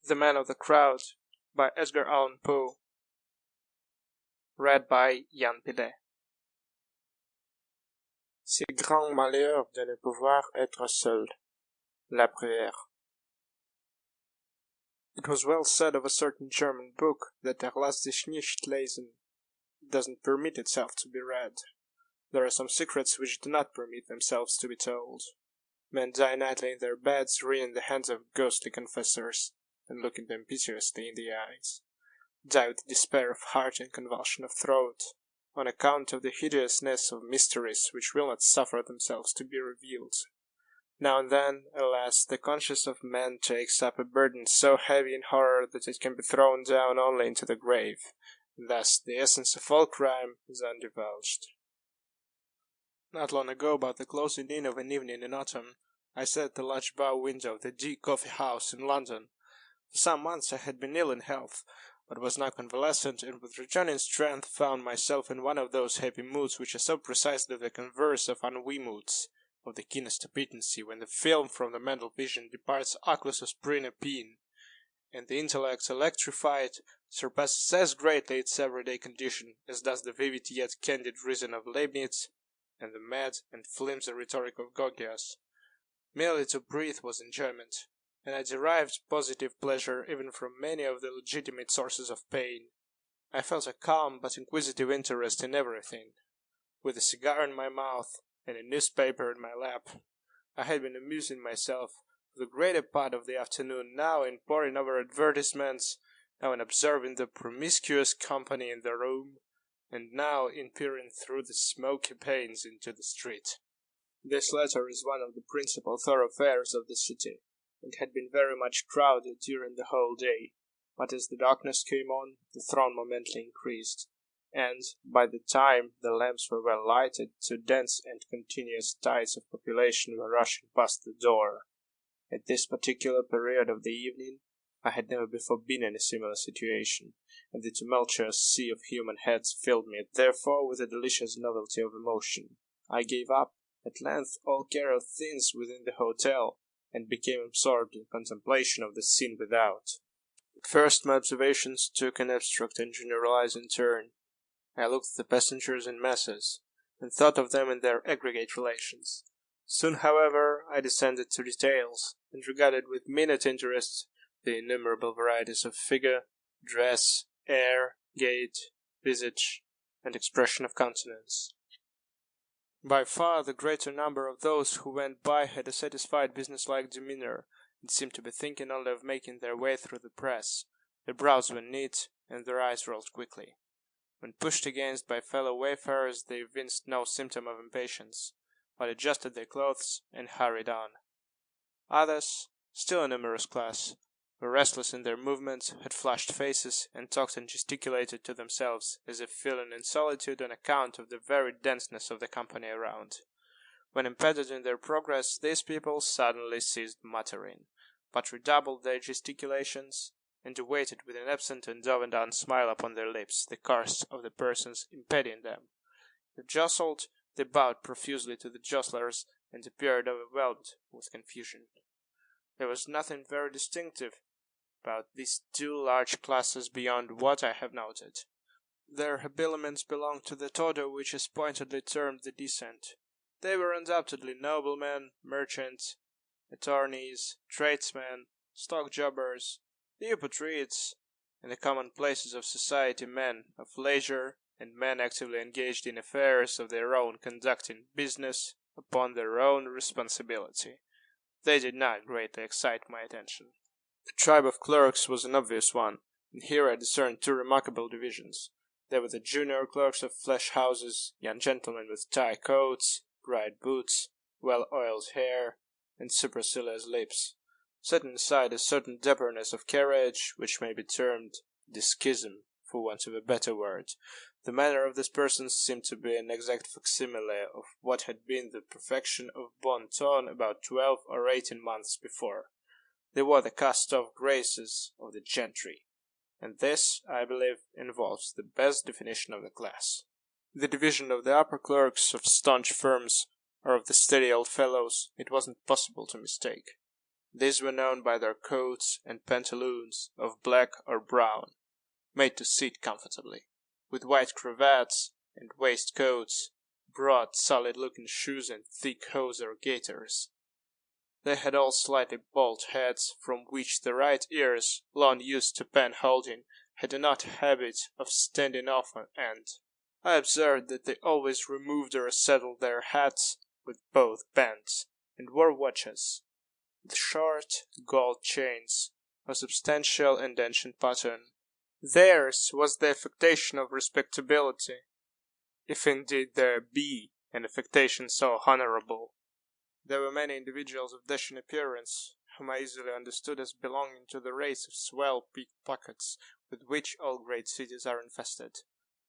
The Man of the Crowd by Edgar Allan Poe. Read by Yann Pillet. C'est grand malheur de ne pouvoir être seul. La prière. It was well said of a certain German book that erlass sich nicht lesen doesn't permit itself to be read. There are some secrets which do not permit themselves to be told. Men die nightly in their beds, reading the hands of ghostly confessors, and looking them piteously in the eyes. Die with despair of heart and convulsion of throat, on account of the hideousness of mysteries which will not suffer themselves to be revealed. Now and then, alas, the conscience of man takes up a burden so heavy in horror that it can be thrown down only into the grave. Thus the essence of all crime is undivulged. Not long ago, about the closing in of an evening in autumn, I sat at the large bow window of the D Coffee House in London. For some months I had been ill in health, but was now convalescent, and with returning strength found myself in one of those happy moods which are so precisely the converse of ennui moods, of the keenest appetency, when the film from the mental vision departs oculus asprine pene, and the intellect, electrified, surpasses as greatly its everyday condition as does the vivid yet candid reason of Leibniz, and the mad and flimsy rhetoric of Gorgias. Merely to breathe was enjoyment, and I derived positive pleasure even from many of the legitimate sources of pain. I felt a calm but inquisitive interest in everything. With a cigar in my mouth and a newspaper in my lap, I had been amusing myself for the greater part of the afternoon, now in poring over advertisements, now in observing the promiscuous company in the room, and now in peering through the smoky panes into the street. This latter is one of the principal thoroughfares of the city, and had been very much crowded during the whole day, but as the darkness came on, the throng momently increased, and, by the time the lamps were well lighted, two dense and continuous tides of population were rushing past the door. At this particular period of the evening, I had never before been in a similar situation, and the tumultuous sea of human heads filled me, therefore, with a delicious novelty of emotion. I gave up, at length, all care of things within the hotel, and became absorbed in contemplation of the scene without. At first my observations took an abstract and generalizing turn. I looked at the passengers in masses, and thought of them in their aggregate relations. Soon, however, I descended to details, and regarded with minute interest the innumerable varieties of figure, dress, air, gait, visage, and expression of countenance. By far the greater number of those who went by had a satisfied businesslike demeanor, and seemed to be thinking only of making their way through the press. Their brows were knit, and their eyes rolled quickly. When pushed against by fellow wayfarers, they evinced no symptom of impatience, but adjusted their clothes and hurried on. Others, still a numerous class, were restless in their movements, had flushed faces, and talked and gesticulated to themselves, as if feeling in solitude on account of the very denseness of the company around. When impeded in their progress, these people suddenly ceased muttering, but redoubled their gesticulations, and awaited with an absent and overdone smile upon their lips the course of the persons impeding them. If jostled, they bowed profusely to the jostlers, and appeared overwhelmed with confusion. There was nothing very distinctive about these two large classes beyond what I have noted. Their habiliments belonged to that order which is pointedly termed the decent. They were undoubtedly noblemen, merchants, attorneys, tradesmen, stock jobbers, the hypocrites, and the commonplaces of society, men of leisure, and men actively engaged in affairs of their own, conducting business upon their own responsibility. They did not greatly excite my attention. The tribe of clerks was an obvious one, and here I discerned two remarkable divisions. There were the junior clerks of flesh houses, young gentlemen with tie coats, bright boots, well-oiled hair, and supercilious lips, setting aside a certain dapperness of carriage, which may be termed dischism, for want of a better word. The manner of these persons seemed to be an exact facsimile of what had been the perfection of bon ton about 12 or 18 months before. They wore the cast-off graces of the gentry, and this, I believe, involves the best definition of the class. The division of the upper clerks of staunch firms, or of the steady old fellows, it wasn't possible to mistake. These were known by their coats and pantaloons of black or brown, made to sit comfortably, with white cravats and waistcoats, broad solid-looking shoes and thick hose or gaiters. They had all slightly bald heads, from which the right ears, long used to pen-holding, had an odd habit of standing off on end. I observed that they always removed or settled their hats with both bands, and wore watches, with short gold chains, of substantial and ancient pattern. Theirs was the affectation of respectability, if indeed there be an affectation so honourable. There were many individuals of dashing appearance, whom I easily understood as belonging to the race of swell pickpockets with which all great cities are infested.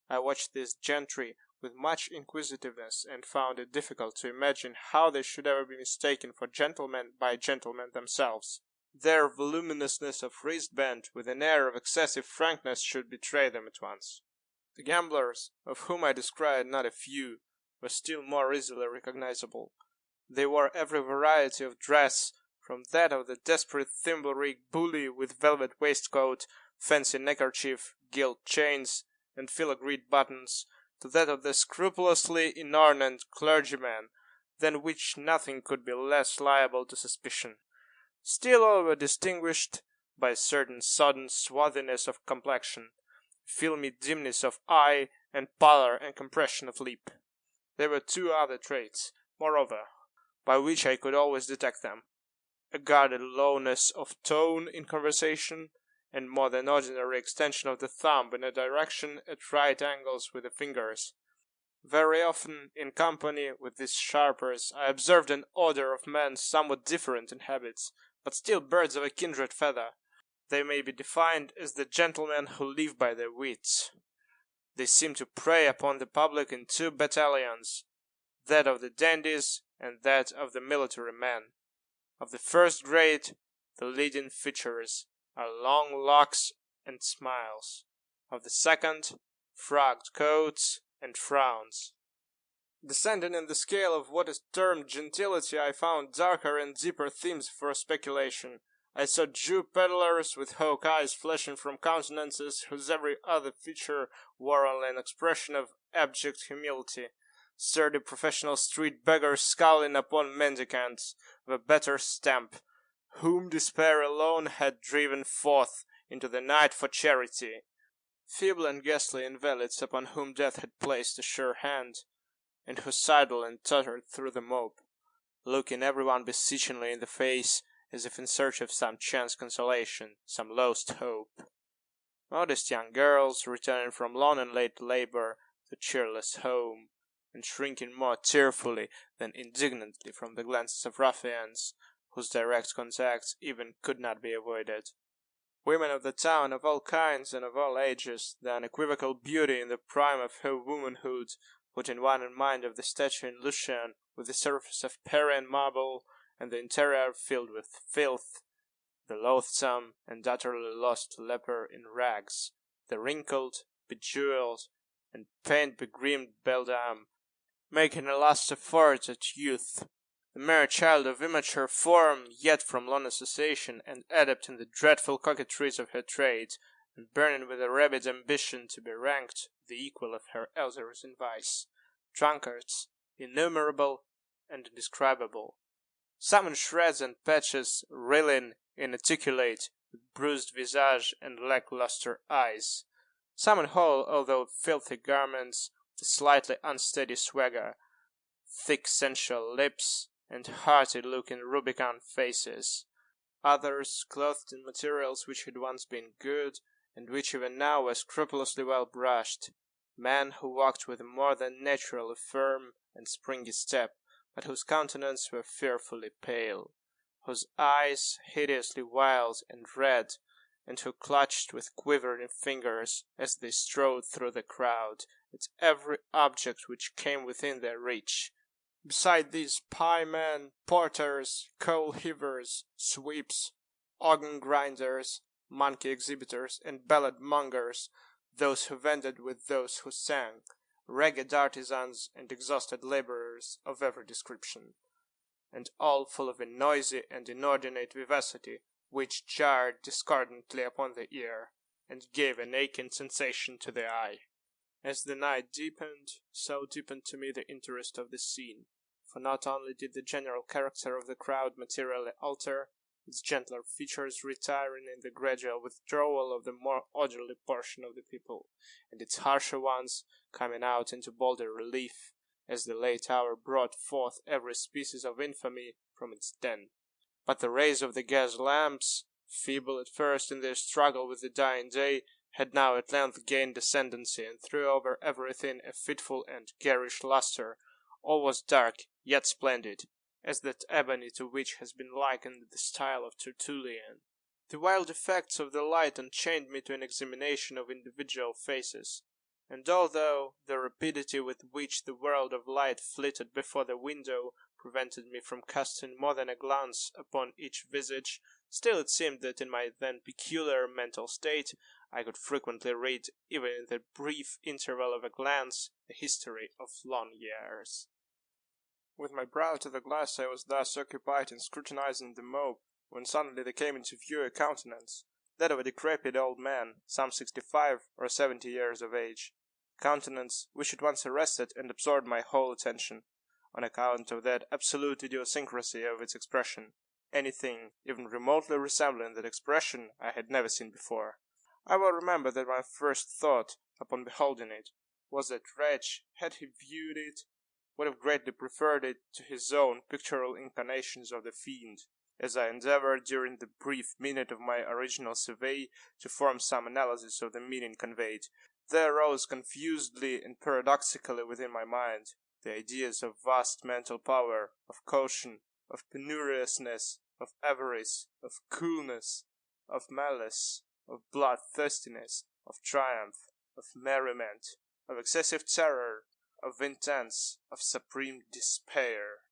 I watched these gentry with much inquisitiveness, and found it difficult to imagine how they should ever be mistaken for gentlemen by gentlemen themselves. Their voluminousness of wristband, with an air of excessive frankness, should betray them at once. The gamblers, of whom I descried not a few, were still more easily recognizable. They wore every variety of dress, from that of the desperate thimble-rigged bully with velvet waistcoat, fancy neckerchief, gilt chains, and filigreed buttons, to that of the scrupulously inornate clergyman, than which nothing could be less liable to suspicion. Still all were distinguished by a certain sodden swarthiness of complexion, filmy dimness of eye, and pallor and compression of lip. There were two other traits, moreover, by which I could always detect them: a guarded lowness of tone in conversation, and more than ordinary extension of the thumb in a direction at right angles with the fingers. Very often, in company with these sharpers, I observed an order of men somewhat different in habits, but still birds of a kindred feather. They may be defined as the gentlemen who live by their wits. They seem to prey upon the public in two battalions, that of the dandies and that of the military men. Of the first grade, the leading features are long locks and smiles; of the second, frogged coats and frowns. Descending in the scale of what is termed gentility, I found darker and deeper themes for speculation. I saw Jew peddlers with hawk eyes flashing from countenances whose every other feature wore only an expression of abject humility; sturdy professional street beggars scowling upon mendicants of a better stamp, whom despair alone had driven forth into the night for charity; feeble and ghastly invalids upon whom death had placed a sure hand, and who sidled and tottered through the mob, looking everyone beseechingly in the face, as if in search of some chance consolation, some lost hope. Modest young girls, returning from long and late labor to cheerless home, and shrinking more tearfully than indignantly from the glances of ruffians, whose direct contact even could not be avoided. Women of the town, of all kinds and of all ages, the unequivocal beauty in the prime of her womanhood, putting one in mind of the statue in Lucian, with the surface of Parian marble, and the interior filled with filth; the loathsome and utterly lost leper in rags; the wrinkled, bejewelled, and paint-begrimed beldam, making a last effort at youth; the mere child of immature form, yet from long association, and adept in the dreadful coquetries of her trade, and burning with a rabid ambition to be ranked the equal of her elders in vice; drunkards, innumerable and indescribable; some in shreds and patches, reeling, inarticulate, with bruised visage and lack-lustre eyes; some in whole, although filthy garments, with a slightly unsteady swagger, thick sensual lips, and hearty-looking rubicund faces; others clothed in materials which had once been good, and which even now were scrupulously well brushed; men who walked with a more than naturally firm and springy step, but whose countenances were fearfully pale, whose eyes hideously wild and red, and who clutched with quivering fingers, as they strode through the crowd, at every object which came within their reach. Beside these piemen, porters, coal heavers, sweeps, organ grinders, monkey exhibitors, and ballad mongers, those who vended with those who sang, ragged artisans, and exhausted laborers of every description. and all full of a noisy and inordinate vivacity, which jarred discordantly upon the ear, and gave an aching sensation to the eye. As the night deepened, so deepened to me the interest of the scene, for not only did the general character of the crowd materially alter, its gentler features retiring in the gradual withdrawal of the more orderly portion of the people, and its harsher ones coming out into bolder relief, as the late hour brought forth every species of infamy from its den. But the rays of the gas lamps, feeble at first in their struggle with the dying day, had now at length gained ascendancy, and threw over everything a fitful and garish lustre. All was dark, yet splendid, as that ebony to which has been likened the style of Tertullian. The wild effects of the light unchained me to an examination of individual faces, and although the rapidity with which the world of light flitted before the window prevented me from casting more than a glance upon each visage, still it seemed that in my then peculiar mental state I could frequently read, even in the brief interval of a glance, the history of long years. With my brow to the glass I was thus occupied in scrutinizing the mob, when suddenly there came into view a countenance, that of a decrepit old man, some 65 or 70 years of age. A countenance which at once arrested and absorbed my whole attention, on account of that absolute idiosyncrasy of its expression. Anything even remotely resembling that expression I had never seen before. I well remember that my first thought, upon beholding it, was that wretch, had he viewed it, would have greatly preferred it to his own pictorial incarnations of the fiend. As I endeavored, during the brief minute of my original survey, to form some analysis of the meaning conveyed, there arose confusedly and paradoxically within my mind the ideas of vast mental power, of caution, of penuriousness, of avarice, of coolness, of malice, of bloodthirstiness, of triumph, of merriment, of excessive terror, of intense, of supreme despair.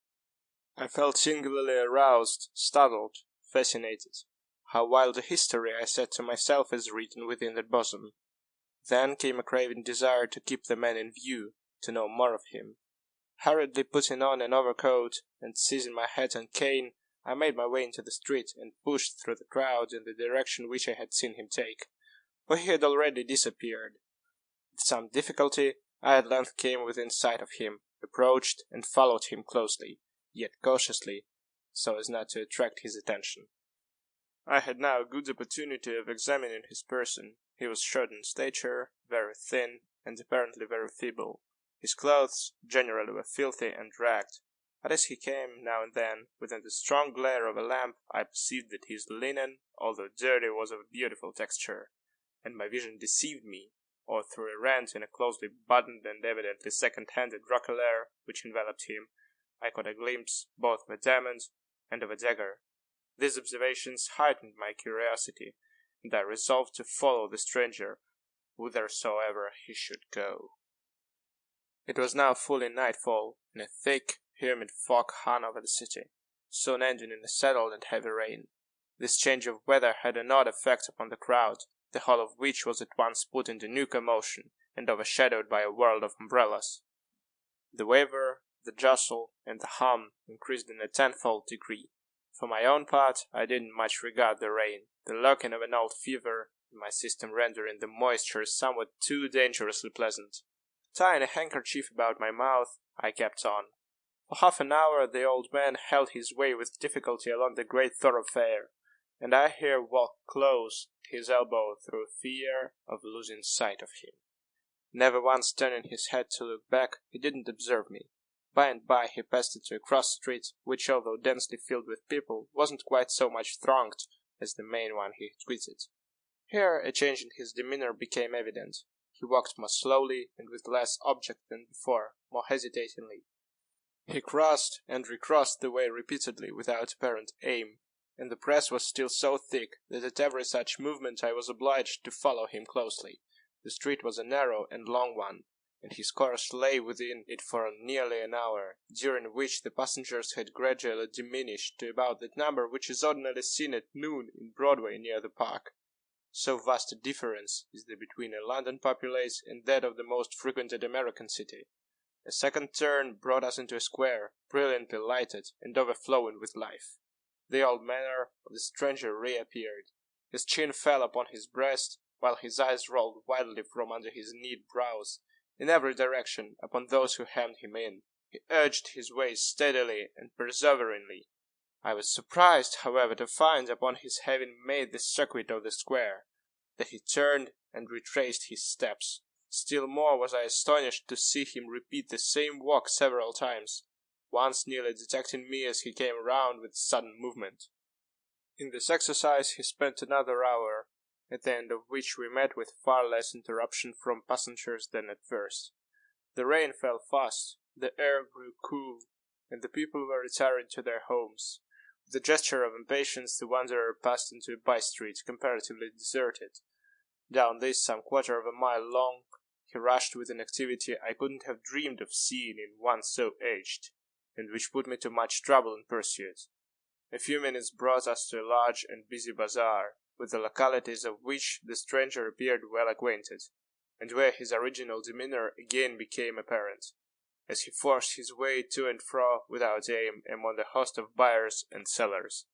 I felt singularly aroused, startled, fascinated. How wild a history, I said to myself, is written within that bosom. Then came a craving desire to keep the man in view, to know more of him. Hurriedly putting on an overcoat, and seizing my hat and cane, I made my way into the street, and pushed through the crowd in the direction which I had seen him take, for he had already disappeared. With some difficulty I at length came within sight of him, approached, and followed him closely, yet cautiously, so as not to attract his attention. I had now a good opportunity of examining his person. He was short in stature, very thin, and apparently very feeble. His clothes generally were filthy and ragged, but as he came now and then within the strong glare of a lamp, I perceived that his linen, although dirty, was of a beautiful texture, and my vision deceived me, or through a rent in a closely buttoned and evidently second-handed roquelaire which enveloped him, I caught a glimpse both of a diamond and of a dagger. These observations heightened my curiosity, and I resolved to follow the stranger whithersoever he should go. It was now fully nightfall, and a thick, humid fog hung over the city, soon ending in a settled and heavy rain. This change of weather had an odd effect upon the crowd, the whole of which was at once put into new commotion, and overshadowed by a world of umbrellas. The waver, the jostle, and the hum increased in a tenfold degree. For my own part, I didn't much regard the rain, the lurking of an old fever in my system rendering the moisture somewhat too dangerously pleasant. Tying a handkerchief about my mouth, I kept on. For half an hour the old man held his way with difficulty along the great thoroughfare, and I here walked close at his elbow through fear of losing sight of him. Never once turning his head to look back, he didn't observe me. By and by he passed into a cross street, which, although densely filled with people, wasn't quite so much thronged as the main one he had quitted. Here a change in his demeanor became evident. He walked more slowly, and with less object than before, more hesitatingly. He crossed and recrossed the way repeatedly, without apparent aim, and the press was still so thick that at every such movement I was obliged to follow him closely. The street was a narrow and long one, and his course lay within it for nearly an hour, during which the passengers had gradually diminished to about that number which is ordinarily seen at noon in Broadway near the Park. So vast a difference is there between a London populace and that of the most frequented American city. A second turn brought us into a square, brilliantly lighted and overflowing with life. The old manner of the stranger reappeared. His chin fell upon his breast, while his eyes rolled wildly from under his neat brows in every direction upon those who hemmed him in. He urged his way steadily and perseveringly. I was surprised, however, to find, upon his having made the circuit of the square, that he turned and retraced his steps. Still more was I astonished to see him repeat the same walk several times, once nearly detecting me as he came round with sudden movement. In this exercise he spent another hour, at the end of which we met with far less interruption from passengers than at first. The rain fell fast, the air grew cool, and the people were retiring to their homes. With a gesture of impatience the wanderer passed into a by-street comparatively deserted. Down this, some quarter of a mile long, he rushed with an activity I couldn't have dreamed of seeing in one so aged, and which put me to much trouble in pursuit. A few minutes brought us to a large and busy bazaar, with the localities of which the stranger appeared well acquainted, and where his original demeanour again became apparent, as he forced his way to and fro without aim among the host of buyers and sellers.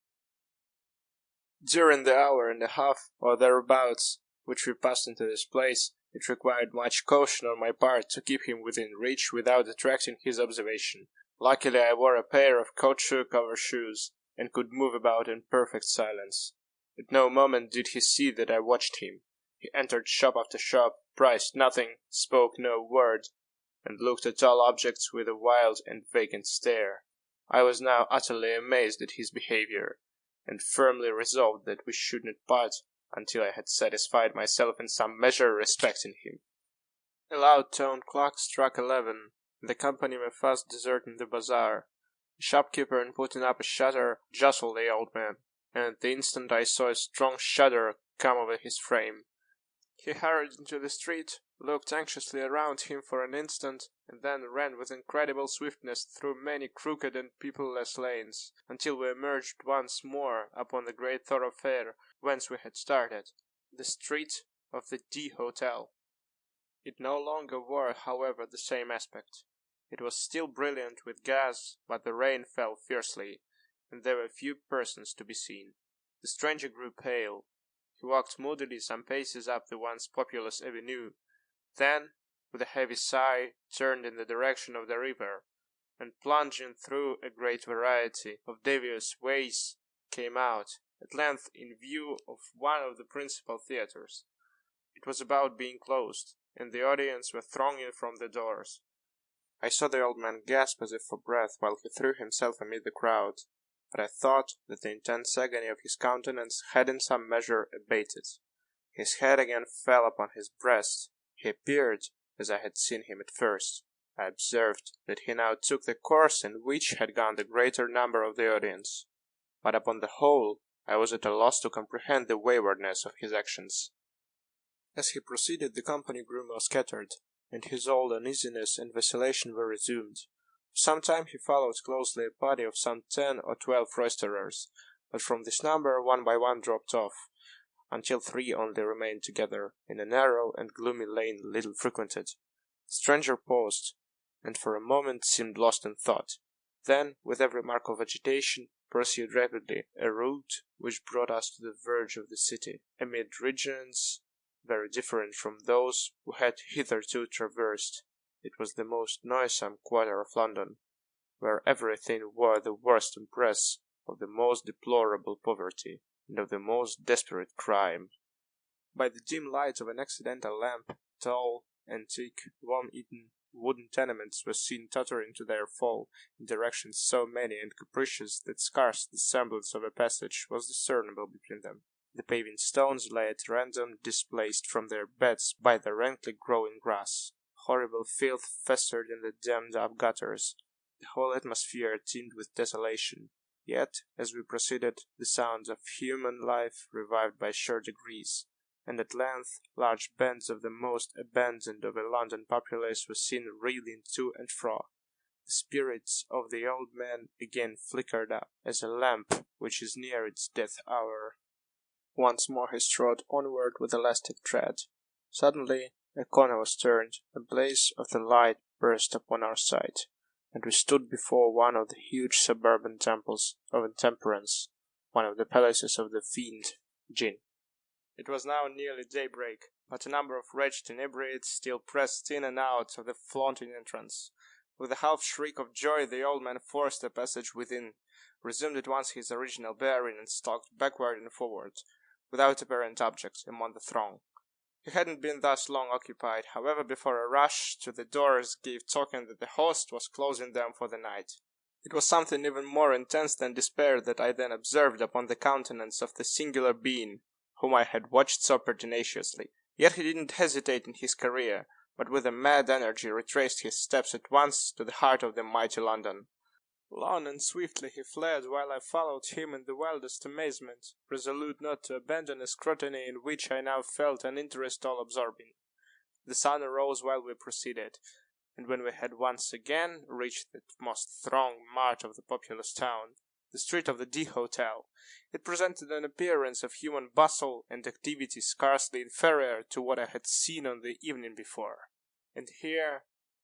During the hour and a half, or thereabouts, which we passed into this place, it required much caution on my part to keep him within reach without attracting his observation. Luckily I wore a pair of caoutchouc overshoes, and could move about in perfect silence. At no moment did he see that I watched him. He entered shop after shop, priced nothing, spoke no word, and looked at all objects with a wild and vacant stare. I was now utterly amazed at his behaviour, and firmly resolved that we should not part until I had satisfied myself in some measure respecting him. A loud-toned clock struck 11, and the company were fast deserting the bazaar. The shopkeeper, in putting up a shutter, jostled the old man, and at the instant I saw a strong shudder come over his frame. He hurried into the street, looked anxiously around him for an instant, and then ran with incredible swiftness through many crooked and peopleless lanes, until we emerged once more upon the great thoroughfare whence we had started, the street of the D Hotel. It no longer wore, however, the same aspect. It was still brilliant with gas, but the rain fell fiercely, and there were few persons to be seen. The stranger grew pale. He walked moodily some paces up the once populous avenue, then, with a heavy sigh, turned in the direction of the river, and plunging through a great variety of devious ways, came out, at length, in view of one of the principal theatres. It was about being closed, and the audience were thronging from the doors. I saw the old man gasp as if for breath while he threw himself amid the crowd, but I thought that the intense agony of his countenance had in some measure abated. His head again fell upon his breast. He appeared as I had seen him at first. I observed that he now took the course in which had gone the greater number of the audience, but upon the whole I was at a loss to comprehend the waywardness of his actions. As he proceeded, the company grew more scattered, and his old uneasiness and vacillation were resumed. For some time he followed closely a party of some 10 or 12 roisterers, but from this number one by one dropped off, until 3 only remained together in a narrow and gloomy lane little frequented. The stranger paused, and for a moment seemed lost in thought. Then, with every mark of agitation, pursued rapidly a route which brought us to the verge of the city, amid regions very different from those we had hitherto traversed. It was the most noisome quarter of London, where everything wore the worst impress of the most deplorable poverty and of the most desperate crime. By the dim light of an accidental lamp, tall, antique, worm-eaten wooden tenements were seen tottering to their fall in directions so many and capricious that scarce the semblance of a passage was discernible between them. The paving stones lay at random, displaced from their beds by the rankly growing grass. Horrible filth festered in the dammed-up gutters. The whole atmosphere teemed with desolation. Yet, as we proceeded, the sounds of human life revived by sure degrees, and at length large bands of the most abandoned of a London populace were seen reeling to and fro. The spirits of the old man again flickered up, as a lamp which is near its death hour. Once more he strode onward with elastic tread. Suddenly a corner was turned. A blaze of the light burst upon our sight, and we stood before one of the huge suburban temples of intemperance, one of the palaces of the fiend, Jinn. It was now nearly daybreak, but a number of wretched inebriates still pressed in and out of the flaunting entrance. With a half shriek of joy, the old man forced a passage within, resumed at once his original bearing, and stalked backward and forward, without apparent object, among the throng. He hadn't been thus long occupied, however, before a rush to the doors gave token that the host was closing them for the night. It was something even more intense than despair that I then observed upon the countenance of the singular being whom I had watched so pertinaciously. Yet he didn't hesitate in his career, but with a mad energy retraced his steps at once to the heart of the mighty London. Long and swiftly he fled, while I followed him in the wildest amazement, resolute not to abandon a scrutiny in which I now felt an interest all absorbing. The sun arose while we proceeded, and when we had once again reached the most thronged mart of the populous town, the street of the D Hotel, it presented an appearance of human bustle and activity scarcely inferior to what I had seen on the evening before. And here,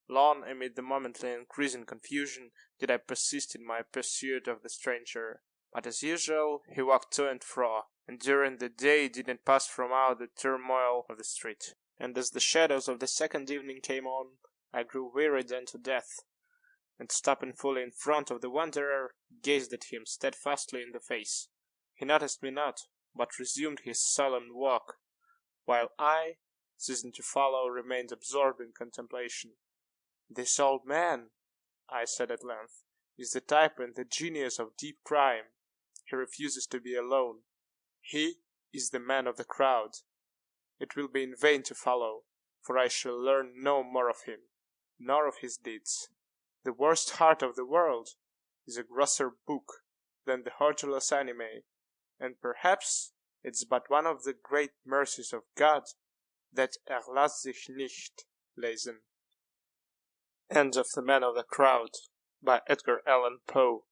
long amid the momently increasing confusion, did I persist in my pursuit of the stranger. But as usual, he walked to and fro, and during the day didn't pass from out the turmoil of the street. And as the shadows of the second evening came on, I grew wearied unto death, and stopping fully in front of the wanderer, gazed at him steadfastly in the face. He noticed me not, but resumed his sullen walk, while I, ceasing to follow, remained absorbed in contemplation. "This old man," I said at length, "is the type and the genius of deep crime. He refuses to be alone. He is the man of the crowd. It will be in vain to follow, for I shall learn no more of him, nor of his deeds. The worst heart of the world is a grosser book than the Hortulus Anime, and perhaps it's but one of the great mercies of God that lass sich nicht lesen." End of The Man of the Crowd by Edgar Allan Poe.